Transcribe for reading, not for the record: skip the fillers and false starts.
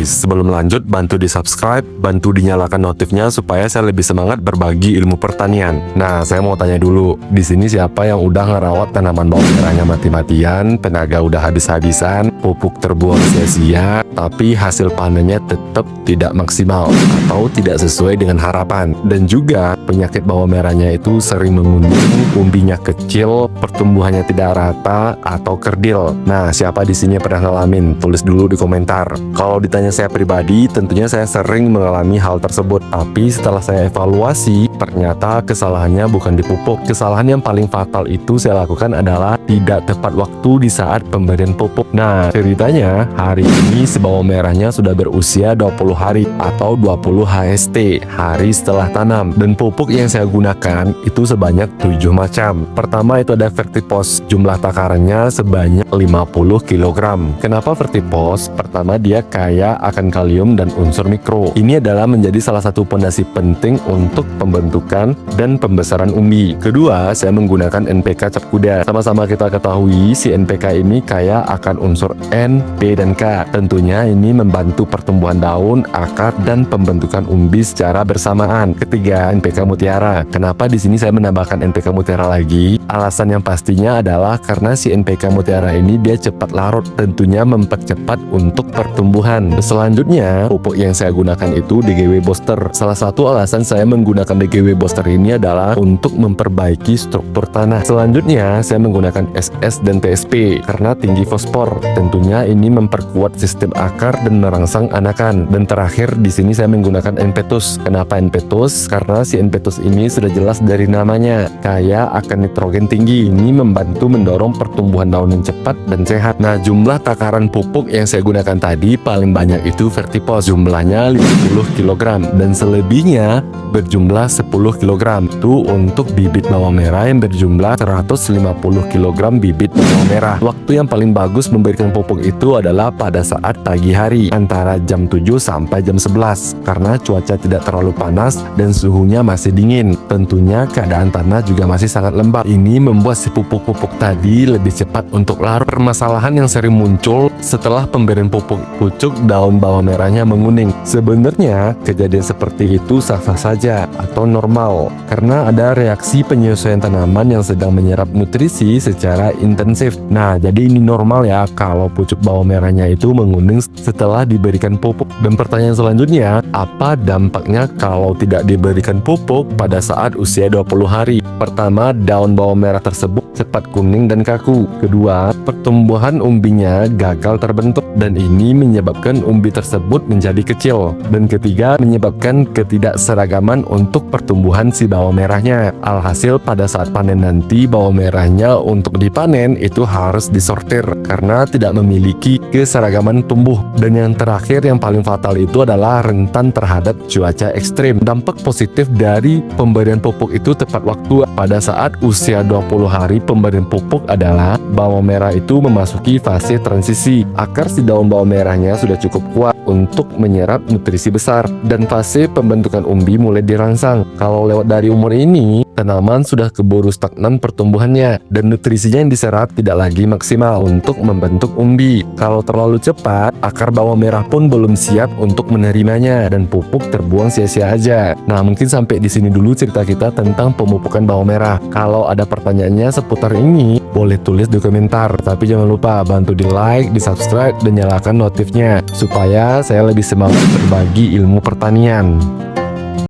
Sebelum lanjut, bantu di subscribe, bantu dinyalakan notifnya supaya saya lebih semangat berbagi ilmu pertanian. Nah, saya mau tanya dulu, di sini siapa yang udah ngerawat tanaman bawang merahnya mati-matian, tenaga udah habis-habisan, pupuk terbuang sia-sia, tapi hasil panennya tetap tidak maksimal atau tidak sesuai dengan harapan. Dan juga penyakit bawang merahnya itu sering mengundung, umbinya kecil, pertumbuhannya tidak rata atau kerdil. Nah, siapa di sini pernah ngalamin? Tulis dulu di komentar. Kalau ditanya saya pribadi, tentunya saya sering mengalami hal tersebut. Tapi setelah saya evaluasi, ternyata kesalahannya bukan di pupuk. Kesalahan yang paling fatal itu saya lakukan adalah tidak tepat waktu di saat pemberian pupuk. Nah, ceritanya hari ini si bawang merahnya sudah berusia 20 hari atau 20 HST, hari setelah tanam. Dan pupuk yang saya gunakan itu sebanyak 7 macam. Pertama itu ada Vertipos, jumlah takarannya sebanyak 50 kg. Kenapa Vertipos? Pertama, dia kaya akan kalium dan unsur mikro. Ini adalah menjadi salah satu pondasi penting untuk pembentukan dan pembesaran umbi. Kedua, saya menggunakan NPK Cap Kuda. Sama-sama kita ketahui si NPK ini kaya akan unsur N, P, dan K. Tentunya ini membantu pertumbuhan daun, akar, dan pembentukan umbi secara bersamaan. Ketiga, NPK Mutiara. Kenapa di sini saya menambahkan NPK Mutiara lagi? Alasan yang pastinya adalah karena si NPK Mutiara ini dia cepat larut, tentunya mempercepat untuk pertumbuhan. Selanjutnya, pupuk yang saya gunakan itu DGW Booster. Salah satu alasan saya menggunakan DGW Booster ini adalah untuk memperbaiki struktur tanah. Selanjutnya, saya menggunakan SS dan TSP karena tinggi fosfor. Tentunya ini memperkuat sistem akar dan merangsang anakan. Dan terakhir di sini saya menggunakan Enpetus. Kenapa Enpetus? Karena si Enpetus ini sudah jelas dari namanya, kaya akan nitrogen tinggi. Ini membantu mendorong pertumbuhan daun yang cepat dan sehat. Nah, jumlah takaran pupuk yang saya gunakan tadi paling banyak itu Vertipos, jumlahnya 50 kg, dan selebihnya berjumlah 10 kg. Itu untuk bibit bawang merah yang berjumlah 150 kg bibit bawang merah. Waktu yang paling bagus memberikan pupuk itu adalah pada saat pagi hari, antara jam 7 sampai jam 11, karena cuaca tidak terlalu panas dan suhunya masih dingin. Tentunya keadaan tanah juga masih sangat lembab. Ini membuat si pupuk-pupuk tadi lebih cepat untuk larut. Permasalahan yang sering muncul setelah pemberian pupuk, pucuk daun bawang merahnya menguning. Sebenarnya kejadian seperti itu sah-sah saja atau normal karena ada reaksi penyesuaian tanaman yang sedang menyerap nutrisi secara intensif. Nah, jadi ini normal ya kalau pucuk bawang merahnya itu menguning setelah diberikan pupuk. Dan pertanyaan selanjutnya, apa dampaknya kalau tidak diberikan pupuk pada saat usia 20 hari? Pertama, daun bawang merah tersebut cepat kuning dan kaku. Kedua, pertumbuhan umbinya gagal terbentuk dan ini menyebabkan umbi tersebut menjadi kecil. Dan ketiga, menyebabkan ketidakseragaman untuk pertumbuhan si bawang merahnya. Alhasil pada saat panen nanti bawang merahnya untuk dipanen itu harus disortir karena tidak memiliki keseragaman tumbuh. Dan yang terakhir yang paling fatal itu adalah rentan terhadap cuaca ekstrim. Dampak positif dari pemberian pupuk itu tepat waktu. Pada saat usia 20 hari pemberian pupuk adalah bawang merah itu memasuki fase transisi. Akar si daun bawang merahnya sudah cukup kuat untuk menyerap nutrisi besar dan fase pembentukan umbi mulai dirangsang. Kalau lewat dari umur ini, tanaman sudah keburu stagnan pertumbuhannya dan nutrisinya yang diserap tidak lagi maksimal untuk membentuk umbi. Kalau terlalu cepat, akar bawang merah pun belum siap untuk menerimanya dan pupuk terbuang sia-sia aja. Nah, mungkin sampai di sini dulu cerita kita tentang pemupukan bawang merah. Kalau ada pertanyaannya seputar ini, boleh tulis di komentar. Tapi jangan lupa bantu di like, di subscribe, dan nyalakan notifnya supaya saya lebih semangat berbagi ilmu pertanian.